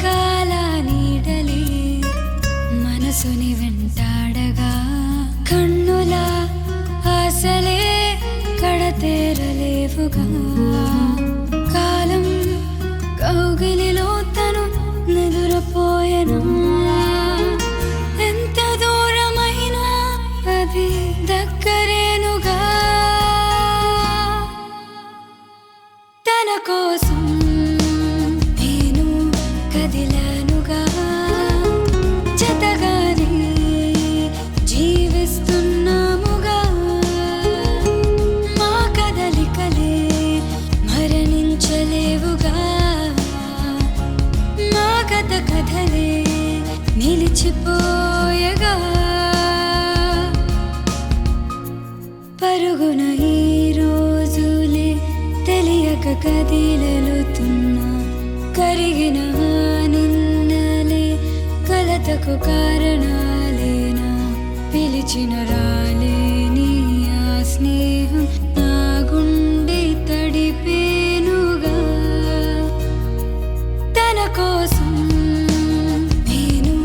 వెనకాల నీడలే మనసుని వెంటాడగా కన్నుల ఆశలే కడతేరలేవుగా కాలం కౌగిలిలో తను నిదురపోయెను ఎంత దూరమైనా అది దగ్గరేనుగా తన కోసం నేను కదిలానుగా జతగానే జీవిస్తున్నాముగా మా కదలికలే మరణించలేవుగా మా గత కథలే నిలిచిపోయగా పరుగున ఈ రోజులే తెలియక కదిలెలుతున్నా కరిగిన నిన్నలే కలతకు కారణాలేనా పిలిచిన రాలేని ఆ స్నేహం నా గుండె తడిపేనుగా తన కోసం నేను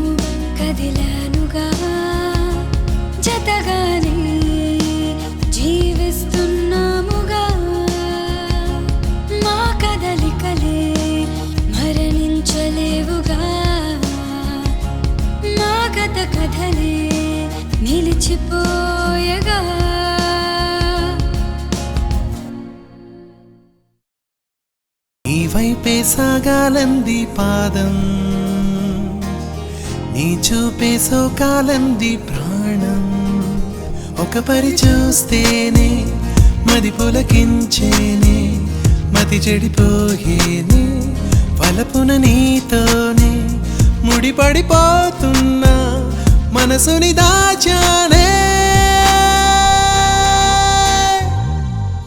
కదిలానుగా జతగానే జీవిస్తున్నాముగా మా కదలికలే మరణించలేవుగా మా గత కథలే నిలిచిపోయగా నీ వైపే సాగాలంది పాదం నీ చూపే సోకాలంది ప్రాణం ఒక పరి చూస్తేనే మది పులకించేనే మతి చెడిపోయేనే వలపున నీతోనే ముడిపడిపోతున్నా మనసుని దాచానే